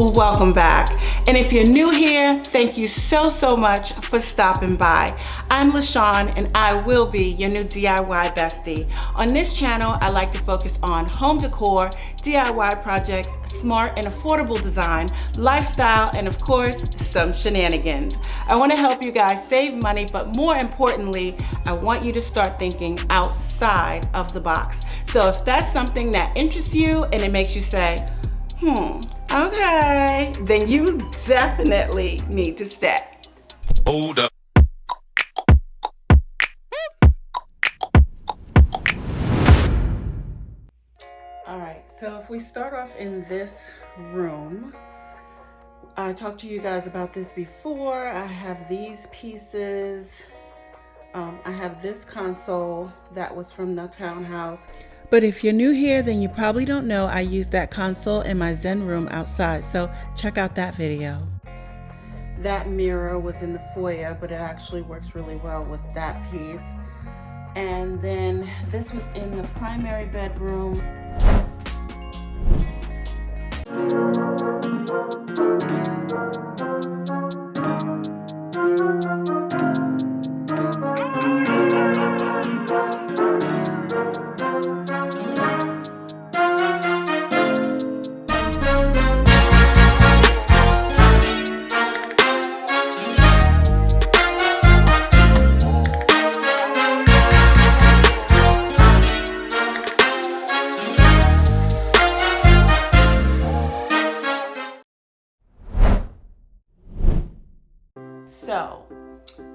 Welcome back. And if you're new here, thank you so much for stopping by. I'm LaShawn and I will be your new DIY bestie. On this channel, I like to focus on home decor, DIY projects, smart and affordable design, lifestyle, and of course, some shenanigans. I want to help you guys save money, but more importantly, I want you to start thinking outside of the box. So if that's something that interests you and it makes you say, okay, then you definitely need to stay. Hold up. All right, so if we start off in this room, I talked to you guys about this before. I have these pieces. I have this console that was from the townhouse. But if you're new here, then you probably don't know I use that console in my Zen room outside, so check out that video. That mirror was in the foyer, but it actually works really well with that piece. And then this was in the primary bedroom. So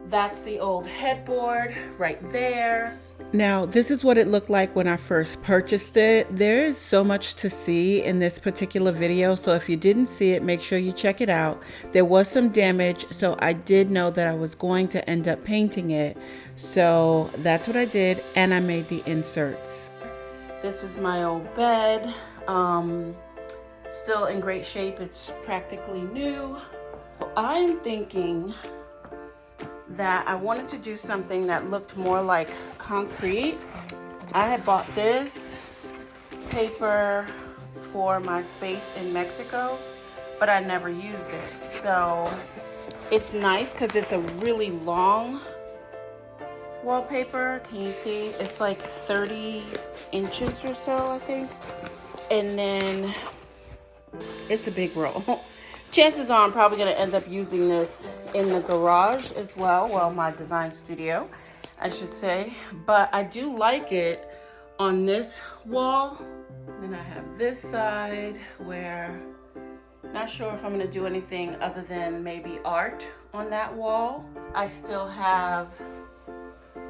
that's the old headboard right there. Now, this is what it looked like when I first purchased it. There is so much to see in this particular video, so if you didn't see it, make sure you check it out. There was some damage, so I did know that I was going to end up painting it. So that's what I did, and I made the inserts. This is my old bed. Still in great shape. It's practically new. I'm thinking that I wanted to do something that looked more like concrete. I had bought this paper for my space in Mexico, but I never used it. So it's nice because it's a really long wallpaper. Can you see? It's like 30 inches or so, I think. And then it's a big roll. Chances are I'm probably going to end up using this in the garage as well. Well, my design studio, I should say. But I do like it on this wall. Then I have this side where I'm not sure if I'm going to do anything other than maybe art on that wall. I still have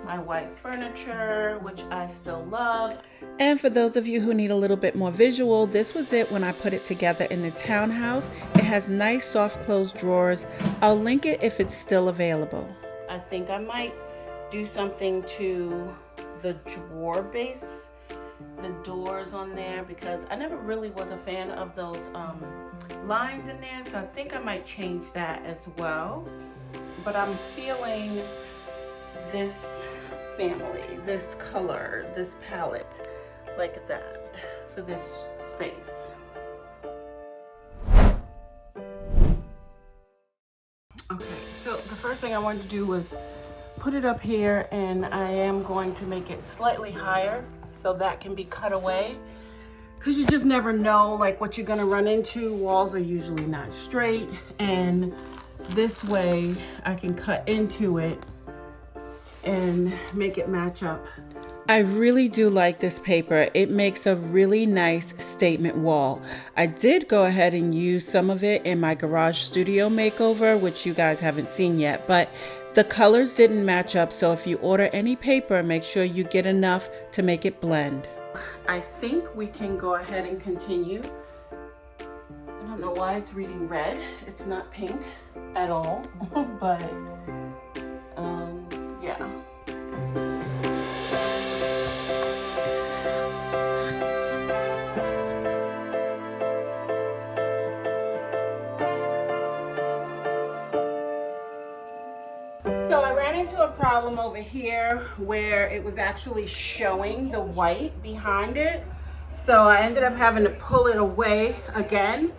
my white furniture, which I still love. And for those of you who need a little bit more visual, this was it when I put it together in the townhouse. It has nice soft close drawers. I'll link it if it's still available. I think I might do something to the drawer base, the doors on there, because I never really was a fan of those lines in there, so I think I might change that as well. But I'm feeling this family, this color, this palette, like that for this space. Okay, so the first thing I wanted to do was put it up here, and I am going to make it slightly higher so that can be cut away, because you just never know like what you're gonna run into. Walls are usually not straight, and this way I can cut into it and make it match up. I really do like this paper. It makes a really nice statement wall. I did go ahead and use some of it in my garage studio makeover, which you guys haven't seen yet, but the colors didn't match up. So if you order any paper, make sure you get enough to make it blend. I think we can go ahead and continue. I don't know why it's reading red. It's not pink at all, but yeah. So I ran into a problem over here where it was actually showing the white behind it. So I ended up having to pull it away again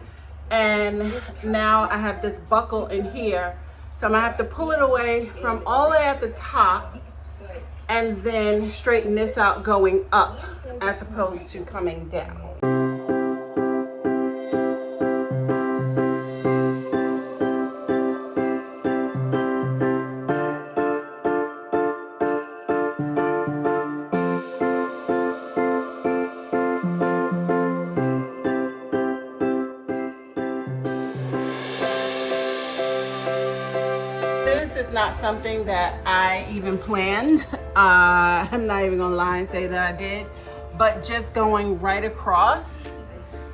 And now I have this buckle in here. So I'm gonna have to pull it away from all the way at the top and then straighten this out going up as opposed to coming down. This is not something that I even planned. I'm not even gonna lie and say that I did, but just going right across,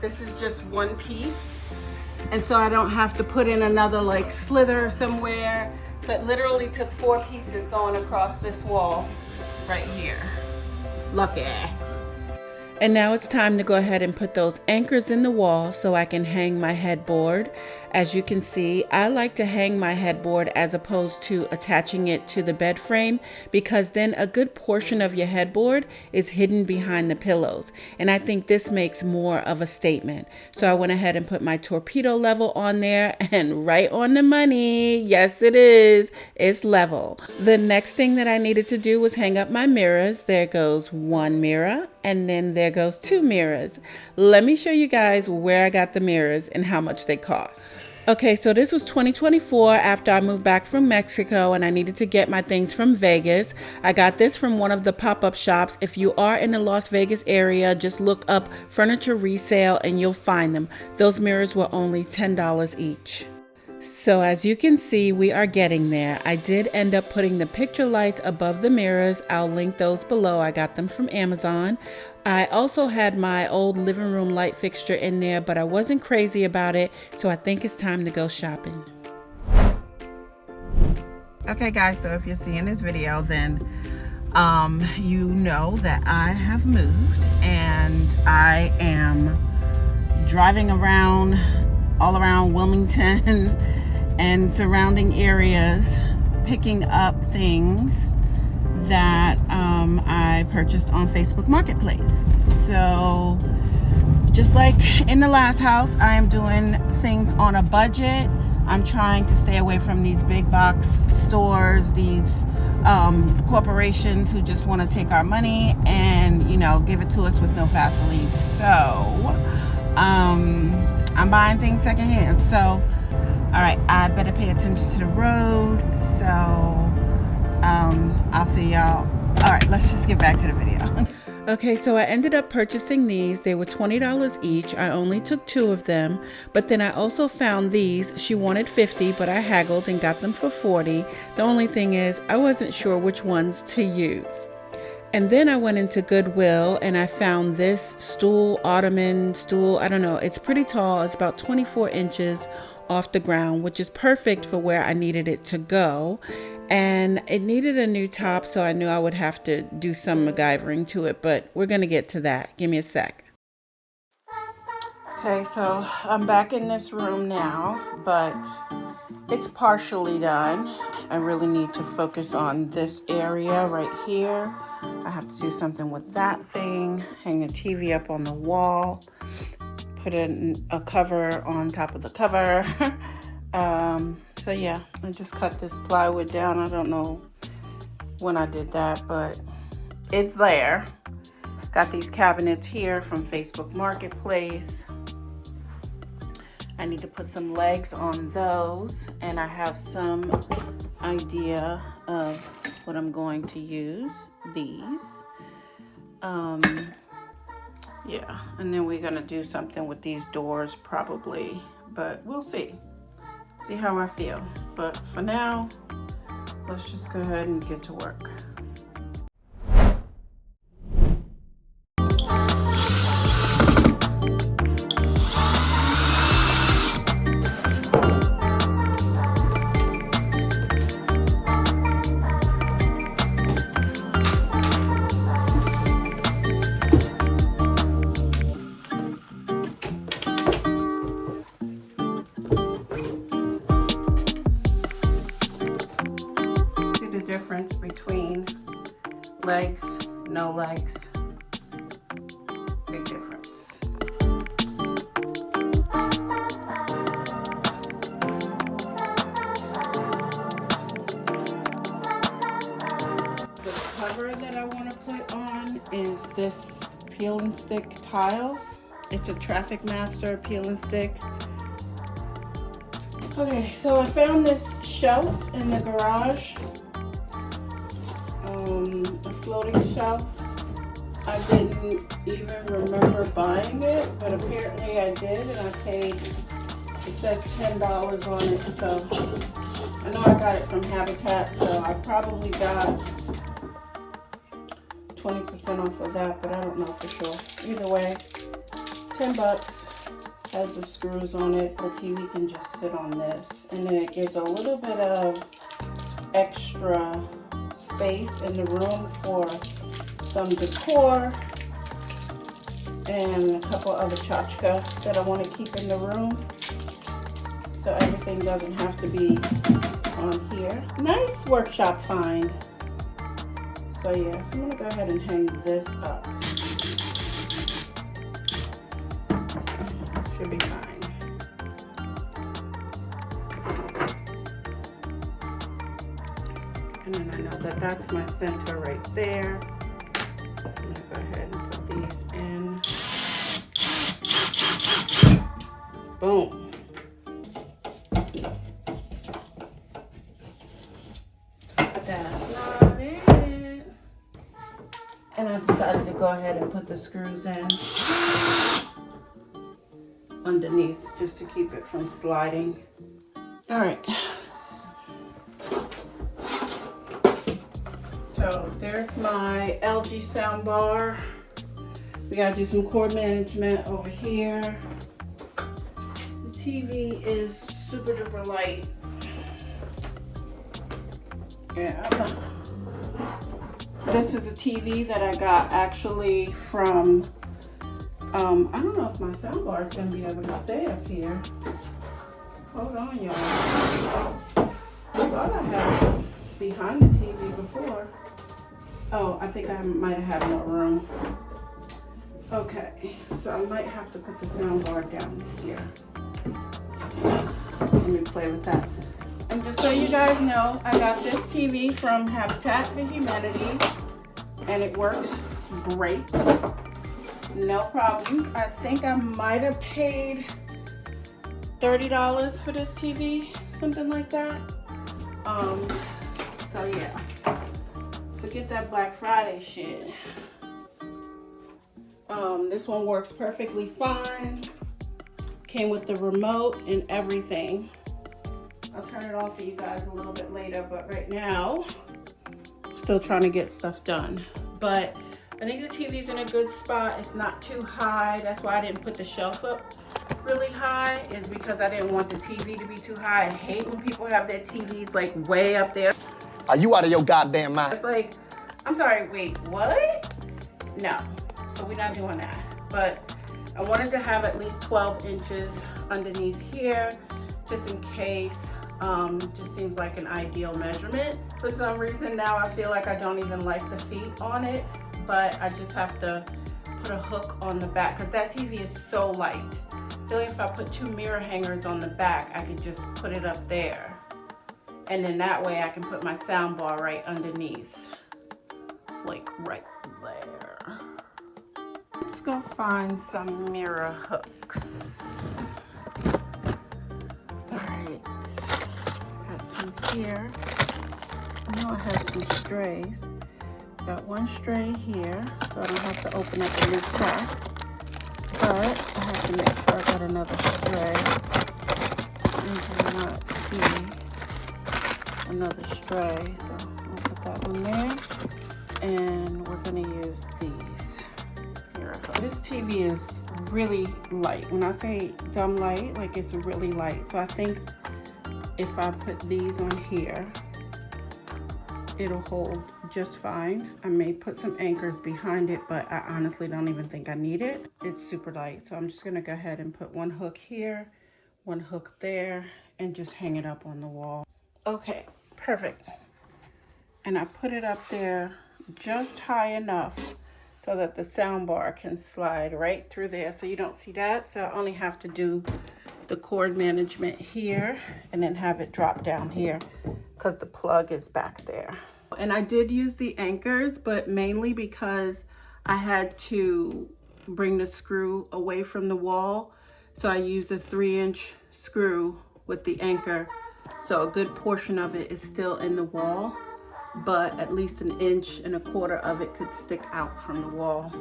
this is just one piece. And so I don't have to put in another like slither somewhere. So it literally took 4 pieces going across this wall right here. Lucky. And now it's time to go ahead and put those anchors in the wall so I can hang my headboard. As you can see, I like to hang my headboard as opposed to attaching it to the bed frame, because then a good portion of your headboard is hidden behind the pillows. And I think this makes more of a statement. So I went ahead and put my torpedo level on there, and right on the money. Yes, it is. It's level. The next thing that I needed to do was hang up my mirrors. There goes 1 mirror, and then there goes 2 mirrors. Let me show you guys where I got the mirrors and how much they cost. Okay, so this was 2024 after I moved back from Mexico and I needed to get my things from Vegas. I got this from one of the pop-up shops. If you are in the Las Vegas area, just look up furniture resale and you'll find them. Those mirrors were only $10 each. So as you can see, we are getting there. I did end up putting the picture lights above the mirrors. I'll link those below. I got them from Amazon. I also had my old living room light fixture in there, but I wasn't crazy about it, so I think it's time to go shopping. Okay guys, so if you're seeing this video, then you know that I have moved and I am driving around all around Wilmington and surrounding areas, picking up things that I purchased on Facebook Marketplace. So just like in the last house, I am doing things on a budget. I'm trying to stay away from these big box stores, these corporations who just want to take our money and, you know, give it to us with no Vaseline. So I'm buying things secondhand. So all right, I better pay attention to the road. So I'll see y'all. All right, let's just get back to the video. Okay, so I ended up purchasing these. They were $20 each. I only took 2 of them, but then I also found these. She wanted 50, but I haggled and got them for 40. The only thing is I wasn't sure which ones to use. And then I went into Goodwill and I found this stool, Ottoman stool. I don't know, it's pretty tall. It's about 24 inches off the ground, which is perfect for where I needed it to go. And it needed a new top, so I knew I would have to do some MacGyvering to it, but we're gonna get to that. Give me a sec. Okay, so I'm back in this room now, but it's partially done. I really need to focus on this area right here. I have to do something with that thing, hang the TV up on the wall, put in a cover on top of the cover. So yeah, I just cut this plywood down. I don't know when I did that, but it's there. Got these cabinets here from Facebook Marketplace. I need to put some legs on those, and I have some idea of what I'm going to use. These. Yeah, and then we're gonna do something with these doors probably, but we'll see. See how I feel. But for now, let's just go ahead and get to work. Difference between legs, no legs, big difference. is this peel and stick tile. It's a Traffic Master peel and stick. Okay, so I found this shelf in the garage, a floating shelf. I didn't even remember buying it, but apparently I did, and I paid, it says $10 on it, so I know I got it from Habitat, so I probably got 20% off of that, but I don't know for sure. Either way, 10 bucks. Has the screws on it. The TV can just sit on this, and then it gives a little bit of extra space in the room for some decor and a couple other tchotchke that I want to keep in the room, so everything doesn't have to be on here. Nice workshop find. So yeah, so I'm gonna go ahead and hang this up. Should be fine. And then I know that that's my center right there. I'm gonna go ahead and put these in. Boom. That's not it. And I decided to go ahead and put the screws in underneath just to keep it from sliding. All right. So there's my LG sound bar. We gotta do some cord management over here. The TV is super duper light. Yeah. This is a TV that I got actually from, I don't know if my sound bar is gonna be able to stay up here. Hold on, y'all. I thought I had it behind the TV before. Oh, I think I might have had more room. Okay, so I might have to put the sound bar down here. Let me play with that. And just so you guys know, I got this TV from Habitat for Humanity, and it works great. No problems. I think I might have paid $30 for this TV, something like that. So yeah, forget that Black Friday shit. This one works perfectly fine. Came with the remote and everything. I'll turn it off for you guys a little bit later, but right now, still trying to get stuff done. But I think the TV's in a good spot. It's not too high. That's why I didn't put the shelf up really high, is because I didn't want the TV to be too high. I hate when people have their TVs like way up there. Are you out of your goddamn mind? It's like, I'm sorry, wait, what? No, so we're not doing that. But I wanted to have at least 12 inches underneath here, just in case. Just seems like an ideal measurement. For some reason now I feel like I don't even like the feet on it, but I just have to put a hook on the back because that TV is so light. I feel like if I put 2 mirror hangers on the back, I could just put it up there. And then that way I can put my sound bar right underneath. Like right there. Let's go find some mirror hooks. All right. Here, I know I have some strays. Got one stray here, so I don't have to open up a new pack. But I have to make sure I got another stray. I do not see another stray, so I'll put that one there. And we're gonna use these. Here I go. This TV is really light. When I say dumb light, like it's really light. So I think if I put these on here, it'll hold just fine. I may put some anchors behind it, but I honestly don't even think I need it. It's super light, so I'm just gonna go ahead and put one hook here, one hook there, and just hang it up on the wall. Okay, perfect. And I put it up there just high enough so that the sound bar can slide right through there, so you don't see that. So I only have to do the cord management here and then have it drop down here because the plug is back there. And I did use the anchors, but mainly because I had to bring the screw away from the wall. So I used a 3-inch screw with the anchor. So a good portion of it is still in the wall, but at least 1.25 inches of it could stick out from the wall.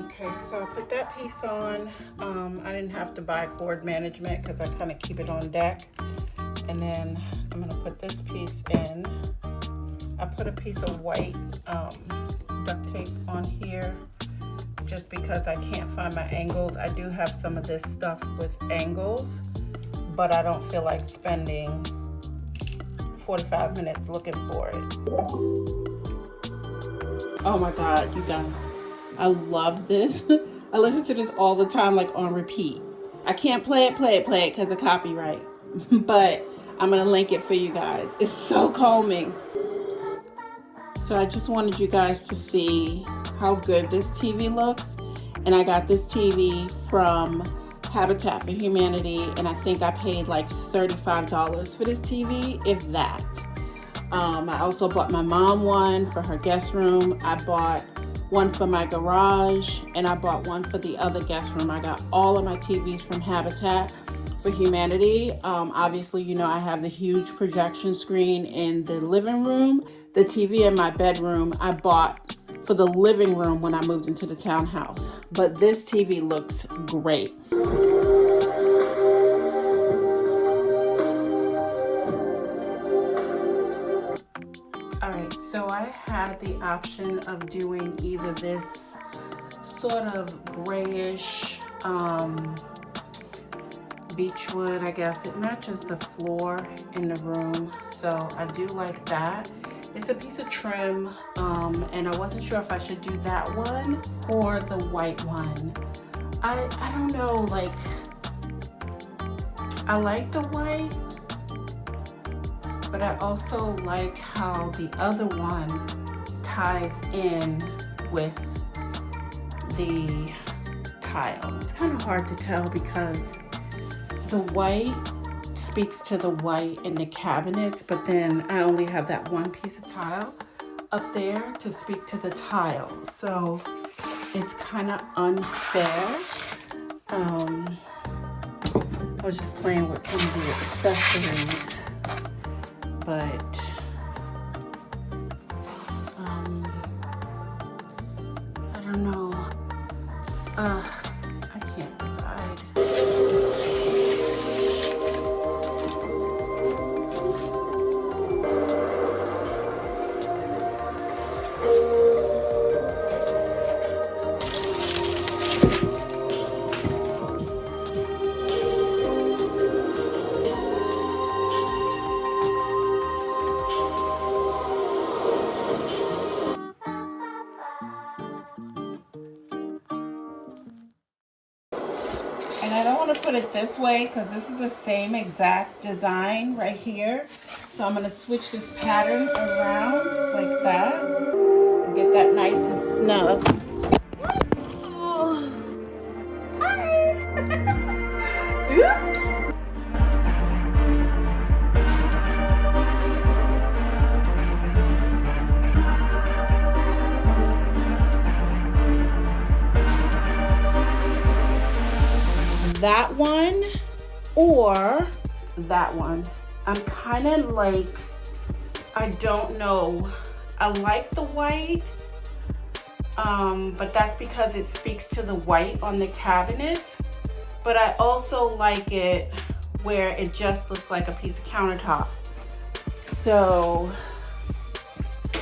Okay, so I put that piece on. I didn't have to buy cord management because I kind of keep it on deck. And then I'm gonna put this piece in. I put a piece of white duct tape on here just because I can't find my angles. I do have some of this stuff with angles, but I don't feel like spending 45 minutes looking for it. Oh my God, you guys. I love this. I listen to this all the time, like on repeat. I can't play it because of copyright, but I'm gonna link it for you guys. It's so calming. So I just wanted you guys to see how good this TV looks. And I got this TV from Habitat for Humanity, and I think I paid like $35 for this TV, if that. I also bought my mom one for her guest room. I bought one for my garage, and I bought one for the other guest room. I got all of my TVs from Habitat for Humanity. Obviously, you know, I have the huge projection screen in the living room. The TV in my bedroom I bought for the living room when I moved into the townhouse. But this TV looks great. Alright, so I had the option of doing either this sort of grayish beechwood, I guess. It matches the floor in the room, so I do like that. It's a piece of trim, and I wasn't sure if I should do that one or the white one. I don't know, like, I like the white, but I also like how the other one ties in with the tile. It's kind of hard to tell because the white speaks to the white in the cabinets, but then I only have that one piece of tile up there to speak to the tile. So it's kind of unfair. I was just playing with some of the accessories, but I don't know. I can't decide. And I don't want to put it this way because this is the same exact design right here. So I'm going to switch this pattern around like that and get that nice and snug. Oh. Hi. Oops. That one or that one. I'm kind of like, I don't know. I like the white, but that's because it speaks to the white on the cabinets. But I also like it where it just looks like a piece of countertop. So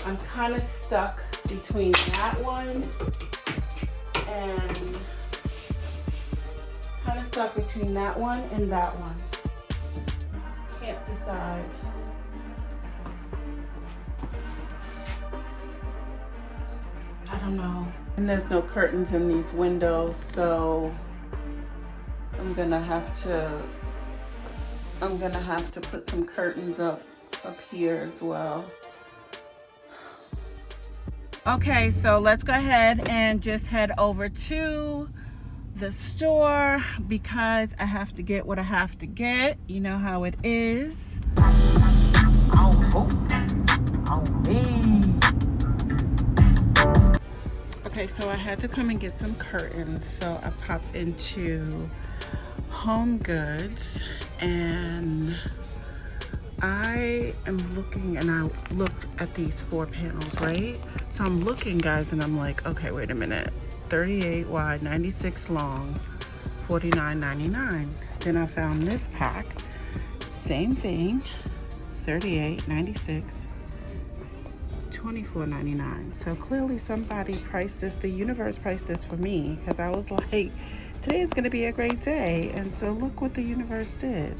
I'm kind of stuck between that one and between that one and that one. Can't decide. I don't know. And there's no curtains in these windows, so I'm gonna have to put some curtains up here as well. Okay, so let's go ahead and just head over to the store because I have to get what I have to get. You know how it is. Okay, so I had to come and get some curtains, so I popped into Home Goods, and I am looking, and I looked at these 4 panels, right? So I'm looking, guys, and I'm like, okay, wait a minute. 38 wide, 96 long, $49.99. Then I found this pack, same thing, 38, 96, $24.99. So clearly somebody priced this, the universe priced this for me, because I was like, today is going to be a great day. And so look what the universe did.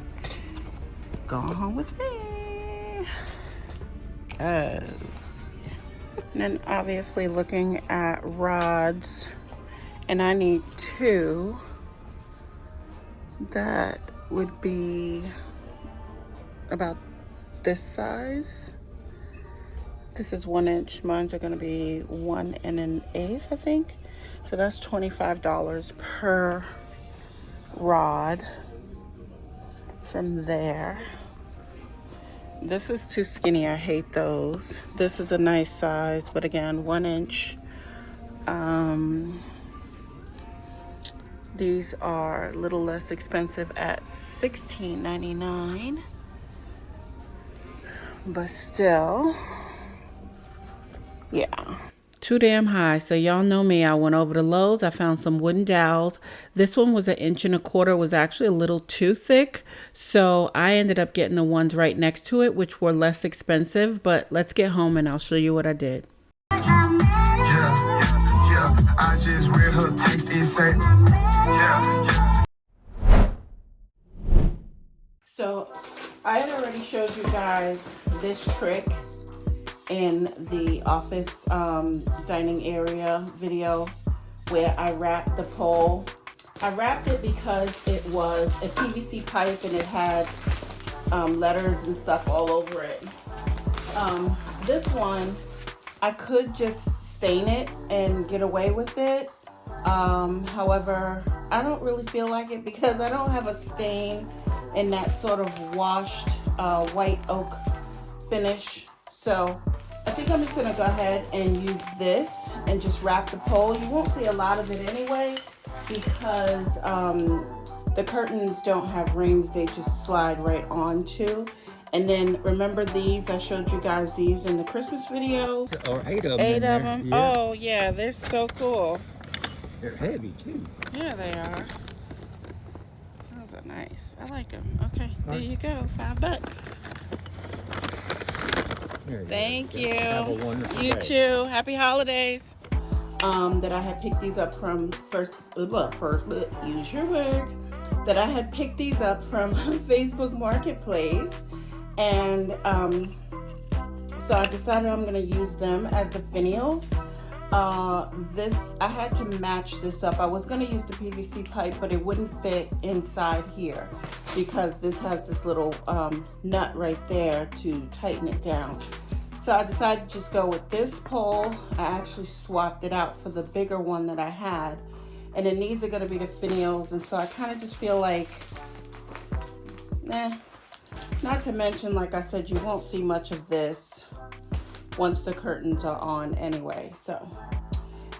Going home with me. Yes. And then obviously looking at rods, and I need 2 that would be about this size. This is 1 inch. Mine's are gonna be 1 1/8, I think. So that's $25 per rod from there. This is too skinny, I hate those. This is a nice size, but again, 1 inch. These are a little less expensive at $16.99, but still, yeah. Too damn high. So y'all know me. I went over to Lowe's. I found some wooden dowels. This one was 1 1/4 inch. Was actually a little too thick. So I ended up getting the ones right next to it, which were less expensive. But let's get home and I'll show you what I did. Yeah, I just read her text. It said, yeah. So I had already showed you guys this trick in the office dining area video where I wrapped the pole. I wrapped it because it was a PVC pipe and it had letters and stuff all over it. This one, I could just stain it and get away with it. However, I don't really feel like it because I don't have a stain in that sort of washed white oak finish. So I think I'm just gonna go ahead and use this and just wrap the pole. You won't see a lot of it anyway because the curtains don't have rings, they just slide right onto. And then remember these, I showed you guys these in the Christmas video. Or 8 of them. 8 of them? Yeah. Oh yeah, they're so cool. They're heavy too. Yeah, they are. Those are nice. I like them. Okay, there you go, $5. Thank you. Have a wonderful You day. too. Happy holidays. That I had picked these up from use your words. That I had picked these up from Facebook Marketplace, and so I decided I'm gonna use them as the finials. I had to match this up. I was gonna use the PVC pipe, but it wouldn't fit inside here because this has this little nut right there to tighten it down. So I decided to just go with this pole. I actually swapped it out for the bigger one that I had. And then these are gonna be the finials. And so I kind of just feel like, not to mention, like I said, you won't see much of this once the curtains are on anyway. So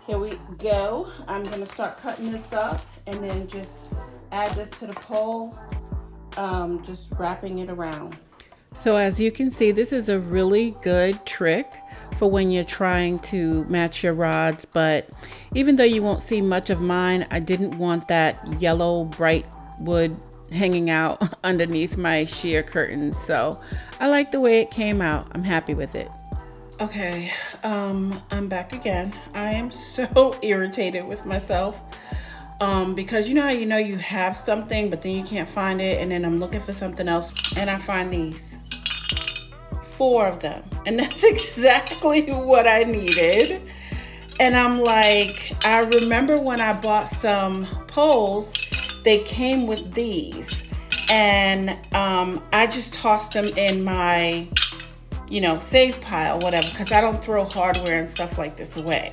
here we go. I'm gonna start cutting this up and then just add this to the pole, just wrapping it around. So as you can see, this is a really good trick for when you're trying to match your rods, but even though you won't see much of mine, I didn't want that yellow bright wood hanging out underneath my sheer curtains. So I like the way it came out. I'm happy with it. Okay, I'm back again. I am so irritated with myself because you know how you know you have something, but then you can't find it, and then I'm looking for something else, and I find these 4 of them, and that's exactly what I needed. And I'm like, I remember when I bought some poles, they came with these, and I just tossed them in my save pile, whatever, because I don't throw hardware and stuff like this away.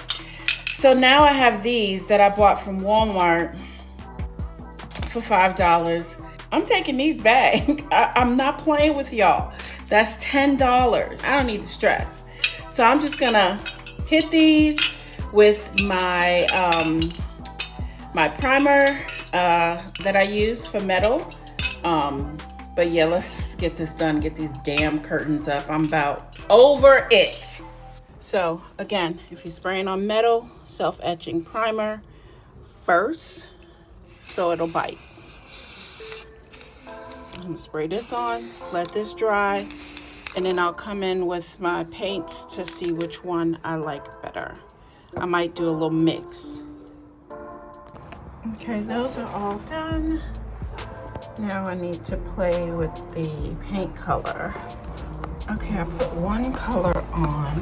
So now I have these that I bought from Walmart for $5. I'm taking these back. I'm not playing with y'all. That's $10. I don't need to stress. So I'm just gonna hit these with my my primer that I use for metal. But yeah, let's get this done, get these damn curtains up. I'm about over it. So again, if you're spraying on metal, self-etching primer first so it'll bite. I'm gonna spray this on, let this dry, and then I'll come in with my paints to see which one I like better. I might do a little mix. Okay, those are all done. Now I need to play with the paint color. Okay, I put one color on.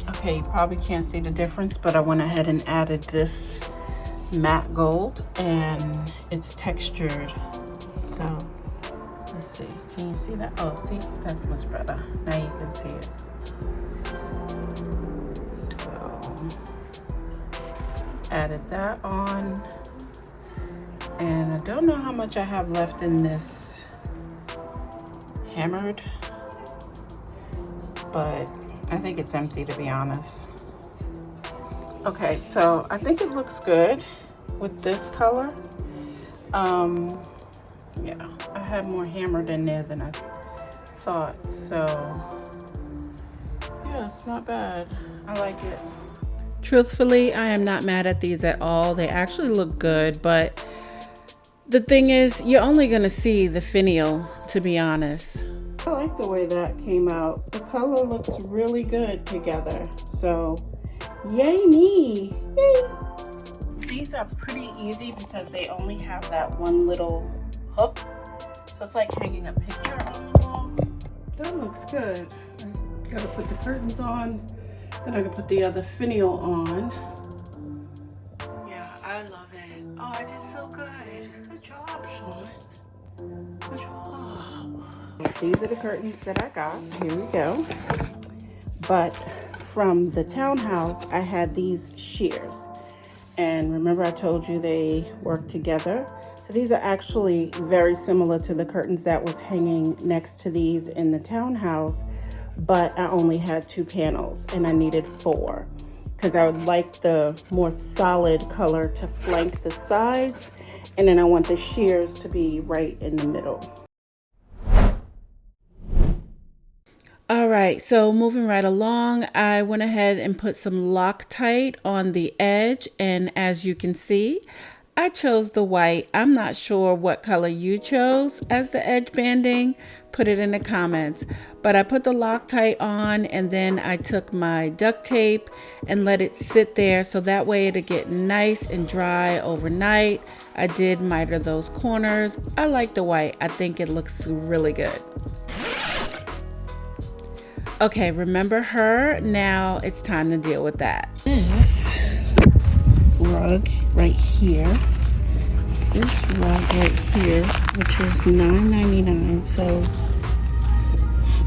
Okay, you probably can't see the difference, but I went ahead and added this matte gold, and it's textured. So, let's see. Can you see that? Oh, see? That's much better. Now you can see it. So, added that on. And I don't know how much I have left in this hammered, but I think it's empty, to be honest. Okay, so I think it looks good with this color. Yeah, I had more hammered in there than I thought, so yeah, it's not bad. I like it. Truthfully, I am not mad at these at all. They actually look good, but the thing is, you're only gonna see the finial, to be honest. I like the way that came out. The color looks really good together. So, yay me! Yay! These are pretty easy because they only have that one little hook. So it's like hanging a picture on the wall. That looks good. I gotta put the curtains on. Then I can put the other finial on. Yeah, I love it. Oh, I did so good. Good job, Sean. Good job. These are the curtains that I got. Here we go. But from the townhouse, I had these shears. And remember I told you they work together? So these are actually very similar to the curtains that was hanging next to these in the townhouse, but I only had 2 panels and I needed 4. Because I would like the more solid color to flank the sides, and then I want the shears to be right in the middle. All right, so moving right along, I went ahead and put some Loctite on the edge, and as you can see, I chose the white. I'm not sure what color you chose as the edge banding. Put it in the comments. But I put the Loctite on, and then I took my duct tape and let it sit there so that way it'll get nice and dry overnight. I did miter those corners. I like the white. I think it looks really good. Okay, remember her? Now it's time to deal with that. This rug right here, this rug right here, which is $9.99, so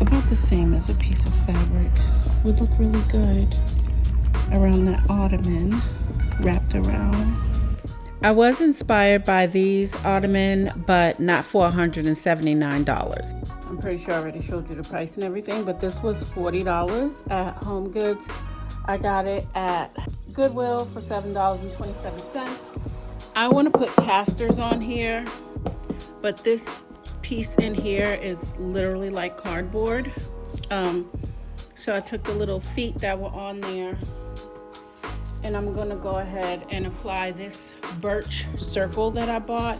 about the same as a piece of fabric, would look really good around that ottoman wrapped around. I was inspired by these ottoman, but not for $179. I'm pretty sure I already showed you the price and everything, but this was $40 at Home Goods. I got it at Goodwill for $7.27. I want to put casters on here, but this piece in here is literally like cardboard. So I took the little feet that were on there, and I'm gonna go ahead and apply this birch circle that I bought.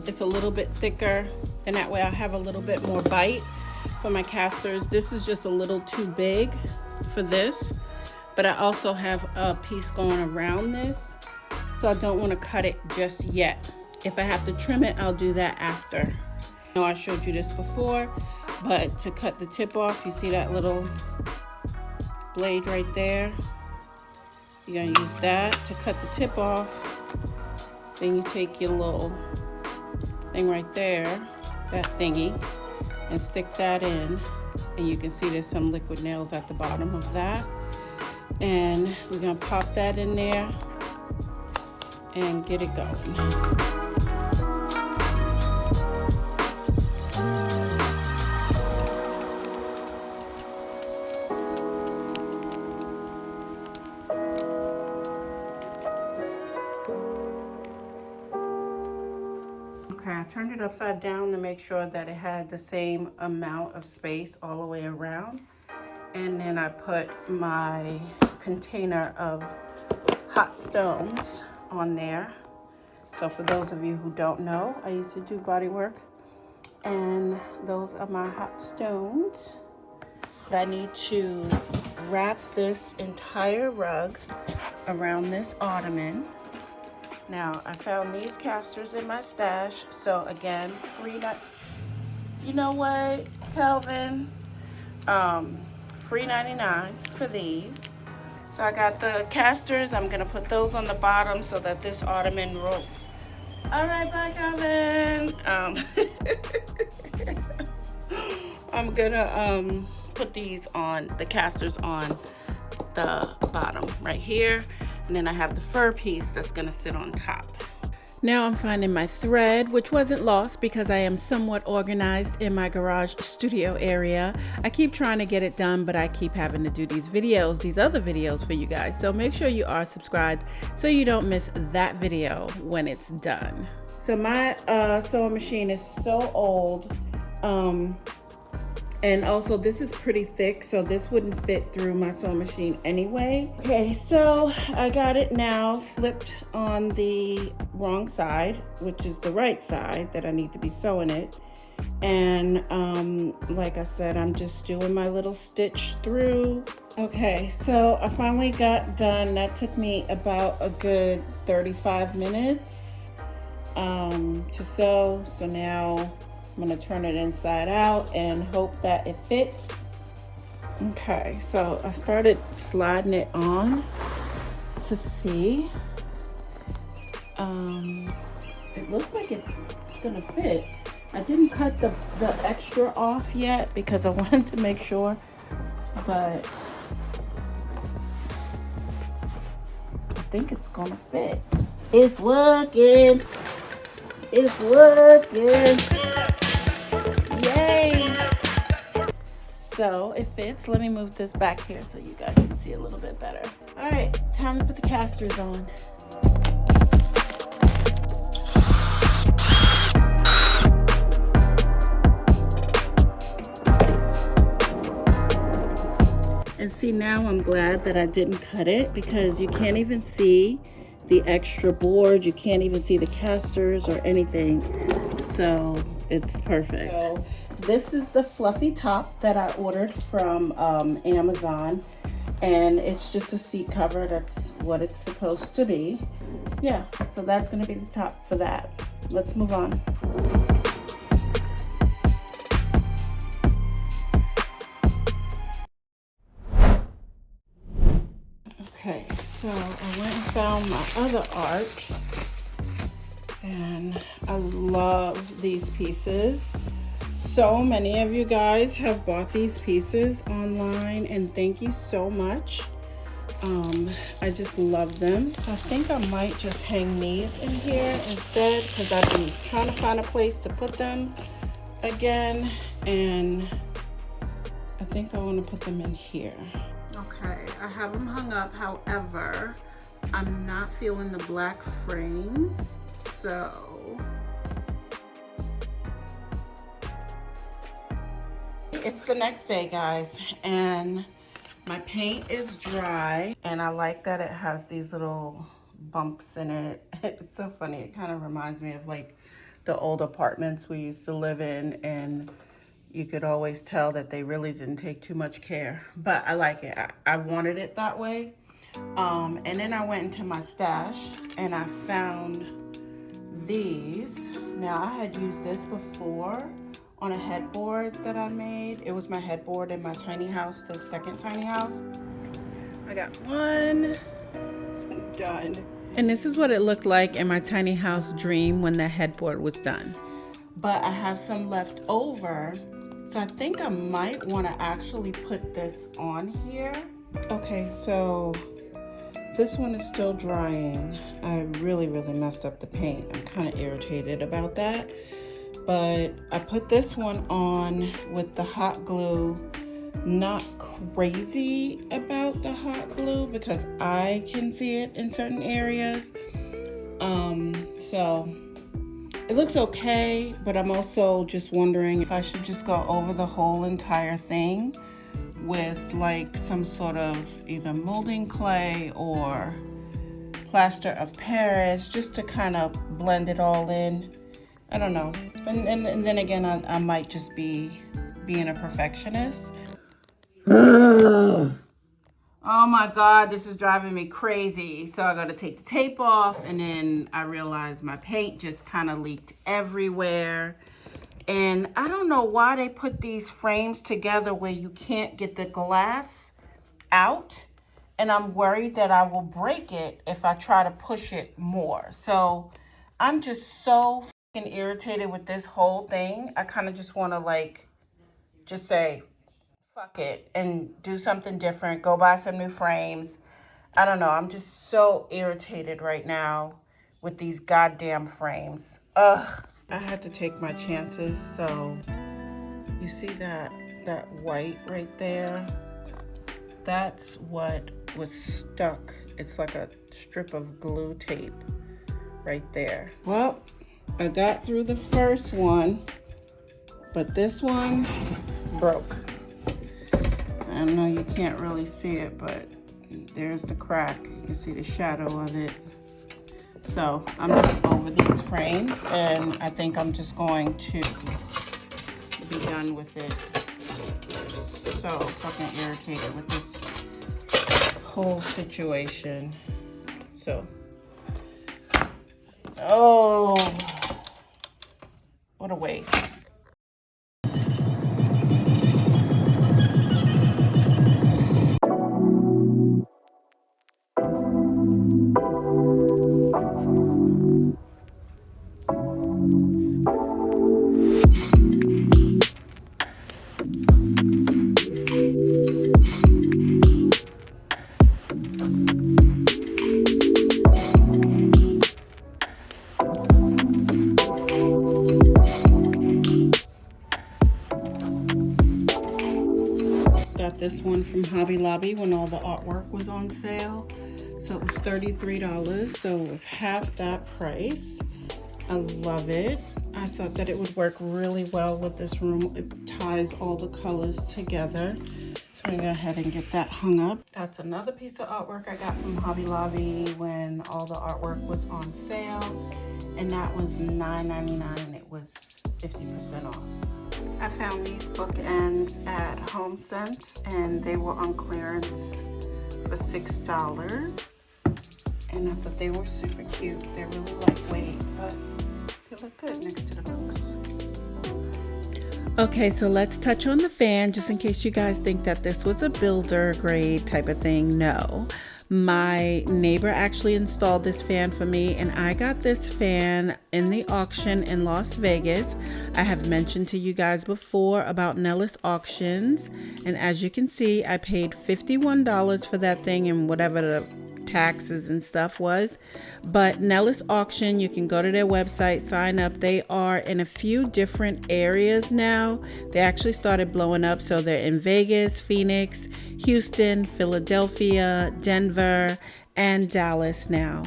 It's a little bit thicker, and that way I'll have a little bit more bite for my casters. This is just a little too big for this, but I also have a piece going around this, so I don't want to cut it just yet. If I have to trim it, I'll do that after. I know I showed you this before, but to cut the tip off, you see that little blade right there? You're gonna use that to cut the tip off. Then you take your little thing right there, that thingy, and stick that in. And you can see there's some liquid nails at the bottom of that. And we're gonna pop that in there and get it going. Okay, I turned it upside down to make sure that it had the same amount of space all the way around. And then I put my container of hot stones on there. So for those of you who don't know, I used to do body work, and those are my hot stones. I need to wrap this entire rug around this ottoman. Now, I found these casters in my stash. So again, you know what, Calvin? Free 99 for these. So I got the casters. I'm gonna put those on the bottom so that this ottoman roll. All right, bye, Calvin. I'm gonna put these on, the casters on the bottom right here. And then I have the fur piece that's gonna sit on top. Now I'm finding my thread, which wasn't lost because I am somewhat organized in my garage studio area. I keep trying to get it done, but I keep having to do these other videos for you guys. So make sure you are subscribed so you don't miss that video when it's done. So my sewing machine is so old. And also this is pretty thick, so this wouldn't fit through my sewing machine anyway. Okay, so I got it now flipped on the wrong side, which is the right side that I need to be sewing it. And like I said, I'm just doing my little stitch through. Okay, so I finally got done. That took me about a good 35 minutes to sew. So now I'm gonna turn it inside out and hope that it fits. Okay, so I started sliding it on to see. It looks like it's gonna fit. I didn't cut the extra off yet because I wanted to make sure, but I think it's gonna fit. It's working. It's working. Yay! So it fits. Let me move this back here so you guys can see a little bit better. All right, time to put the casters on. And see, now I'm glad that I didn't cut it because you can't even see the extra board. You can't even see the casters or anything. So it's perfect. So this is the fluffy top that I ordered from Amazon, and it's just a seat cover. That's what it's supposed to be. Yeah, so that's gonna be the top for that. Let's move on. Okay, so I went and found my other art, and I love these pieces. So many of you guys have bought these pieces online, and thank you so much. I just love them. I think I might just hang these in here instead because I've been trying to find a place to put them again, and I think I want to put them in here. Okay, I have them hung up. However, I'm not feeling the black frames, so it's the next day, guys, and my paint is dry, and I like that it has these little bumps in it. It's so funny. It kind of reminds me of like the old apartments we used to live in, and you could always tell that they really didn't take too much care, but I like it. I wanted it that way. And then I went into my stash and I found these. Now, I had used this before on a headboard that I made. It was my headboard in my tiny house, the second tiny house. I got one done. And this is what it looked like in my tiny house dream when the headboard was done. But I have some left over, so I think I might want to actually put this on here. Okay, so this one is still drying. I really messed up the paint. I'm kind of irritated about that. But I put this one on with the hot glue. Not crazy about the hot glue because I can see it in certain areas. So It looks okay, but I'm also just wondering if I should just go over the whole entire thing with like some sort of either molding clay or plaster of Paris, just to kind of blend it all in. I don't know. And then again, I might just be being a perfectionist. Oh my God, this is driving me crazy. So I got to take the tape off, and then I realized my paint just kind of leaked everywhere. And I don't know why they put these frames together where you can't get the glass out. And I'm worried that I will break it if I try to push it more. So I'm just so fucking irritated with this whole thing. I kind of just want to like, just say, fuck it and do something different. Go buy some new frames. I don't know. I'm just so irritated right now with these goddamn frames. Ugh. I had to take my chances. So you see that white right there? That's what was stuck. It's like a strip of glue tape right there. Well, I got through the first one, but this one broke. I know you can't really see it, but there's the crack. You can see the shadow of it. So I'm just over these frames, and I think I'm just going to be done with it. So fucking irritated with this whole situation. So, oh, what a waste. Got this one from Hobby Lobby when all the artwork was on sale. So it was $33, so it was half that price. I love it. I thought that it would work really well with this room. It ties all the colors together. So I'm gonna go ahead and get that hung up. That's another piece of artwork I got from Hobby Lobby when all the artwork was on sale. And that was $9.99 and it was 50% off. I found these bookends at HomeSense and they were on clearance for $6. And I thought they were super cute. They're really lightweight, but they look good next to the books. Okay, so let's touch on the fan just in case you guys think that this was a builder grade type of thing. No. My neighbor actually installed this fan for me, and I got this fan in the auction in Las Vegas. I have mentioned to you guys before about Nellis Auctions, and as you can see, I paid $51 for that thing and whatever the taxes and stuff was. But Nellis Auction, you can go to their website, sign up. They are in a few different areas now. They actually started blowing up, so they're in Vegas, Phoenix, Houston, Philadelphia, Denver, and Dallas now.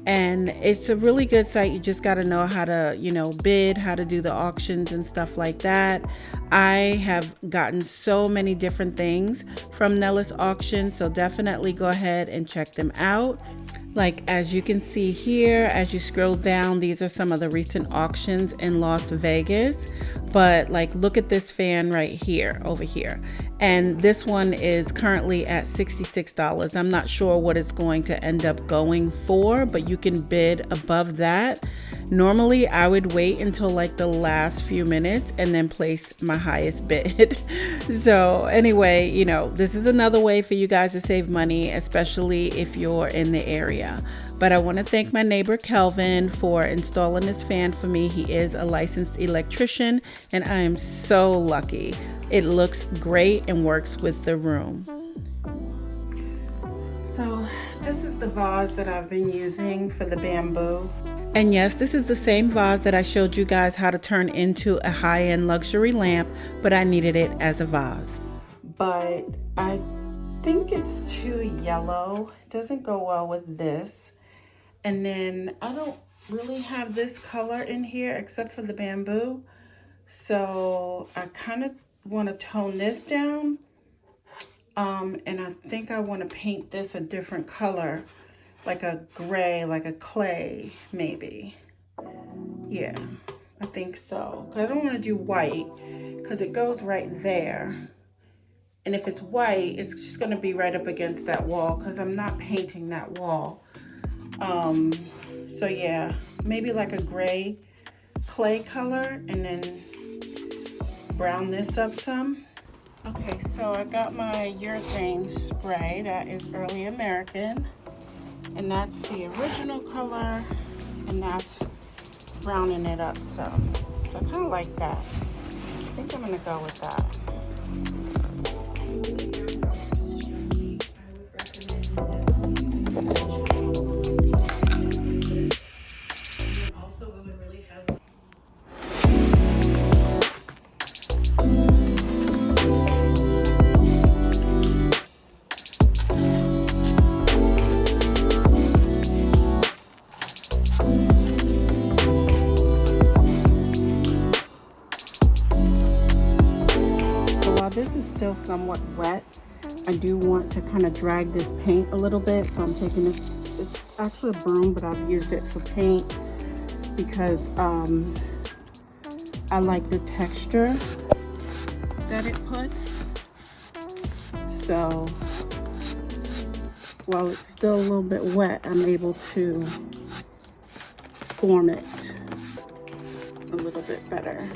And it's a really good site. You just got to know how to, bid, how to do the auctions and stuff like that. I have gotten so many different things from Nellis Auction, so definitely go ahead and check them out. Like as you can see here, as you scroll down, these are some of the recent auctions in Las Vegas. But like, look at this fan right here, over here. And this one is currently at $66. I'm not sure what it's going to end up going for, but you can bid above that. Normally, I would wait until like the last few minutes and then place my highest bid. So anyway, this is another way for you guys to save money, especially if you're in the area. But I want to thank my neighbor Kelvin for installing this fan for me. He is a licensed electrician, and I am so lucky. It looks great and works with the room. So this is the vase that I've been using for the bamboo. And yes, this is the same vase that I showed you guys how to turn into a high-end luxury lamp, but I needed it as a vase. But I think it's too yellow. It doesn't go well with this. And then I don't really have this color in here except for the bamboo. So I kind of want to tone this down. And I think I want to paint this a different color, like a gray, like a clay, maybe. Yeah, I think so. 'Cause I don't want to do white because it goes right there. And if it's white, it's just going to be right up against that wall because I'm not painting that wall. So yeah, maybe like a gray clay color and then brown this up some. Okay, so I got my urethane spray. That is Early American. And that's the original color. And that's browning it up some. So I kind of like that. I think I'm going to go with that. This is still somewhat wet. I do want to kind of drag this paint a little bit, so I'm taking this, it's actually a broom, but I've used it for paint because I like the texture that it puts. So while it's still a little bit wet, I'm able to form it a little bit better.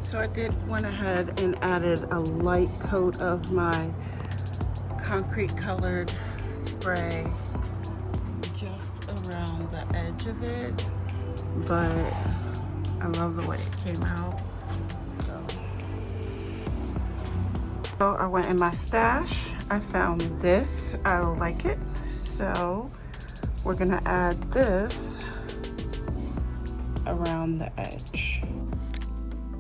So I went ahead and added a light coat of my concrete colored spray just around the edge of it, but I love the way it came out. So I went in my stash. I found this. I like it. So we're gonna add this around the edge.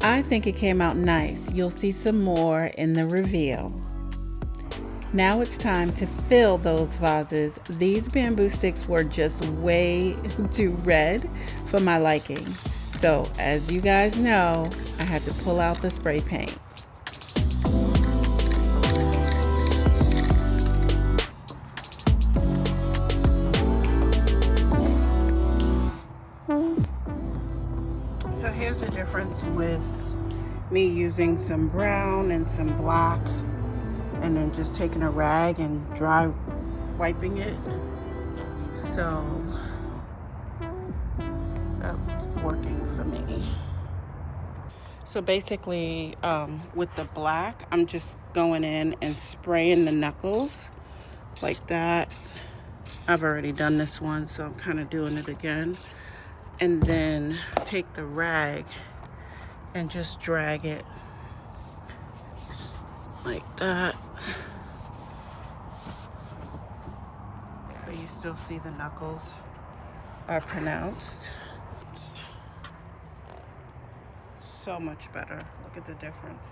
I think it came out nice. You'll see some more in the reveal. Now it's time to fill those vases. These bamboo sticks were just way too red for my liking. So as you guys know, I had to pull out the spray paint. So here's the difference with me using some brown and some black and then just taking a rag and dry wiping it. So that's working for me. So basically with the black, I'm just going in and spraying the knuckles like that. I've already done this one, so I'm kind of doing it again. And then take the rag and just drag it just like that. So you still see the knuckles are pronounced. So much better. Look at the difference.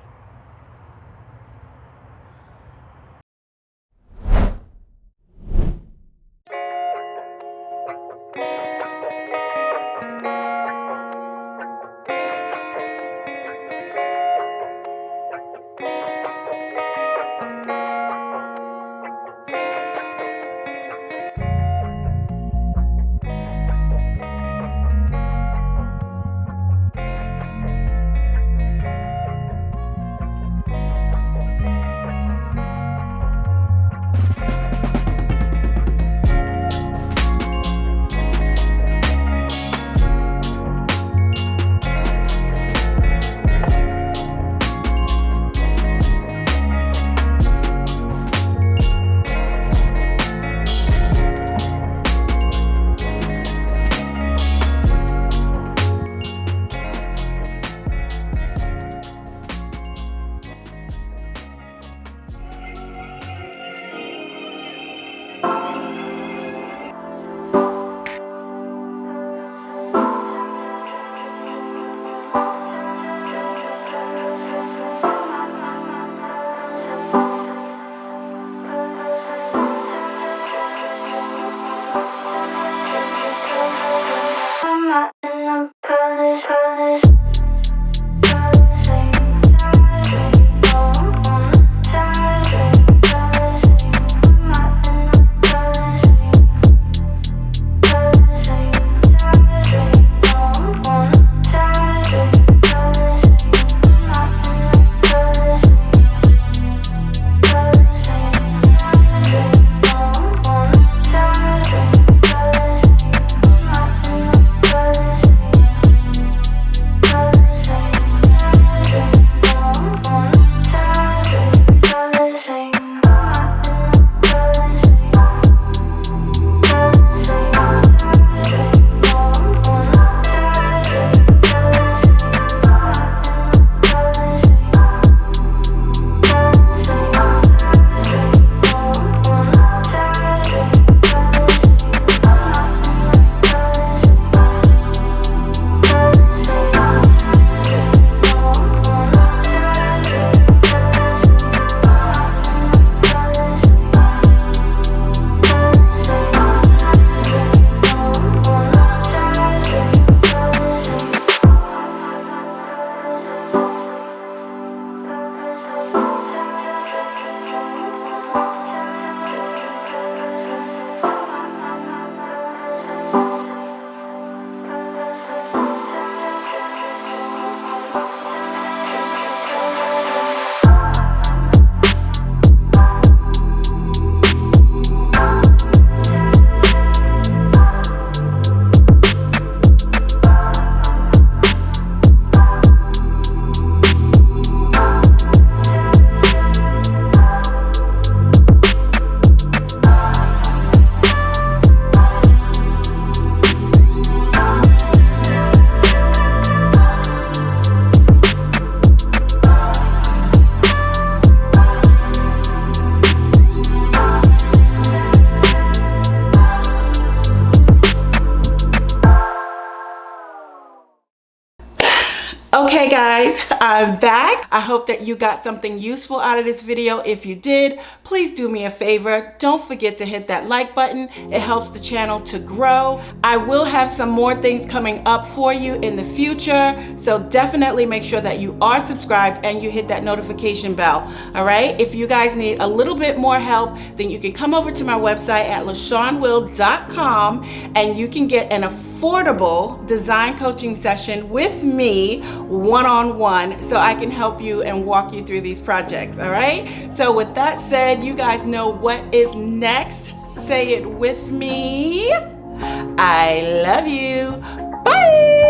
Hey guys, I'm back. I hope that you got something useful out of this video. If you did, please do me a favor. Don't forget to hit that like button. It helps the channel to grow. I will have some more things coming up for you in the future, so definitely make sure that you are subscribed and you hit that notification bell. All right, if you guys need a little bit more help, then you can come over to my website at LaShawnWill.com and you can get an affordable design coaching session with me one-on-one, so I can help you and walk you through these projects. All right, so with that said, you guys know what is next. Say it with me. I love you. Bye.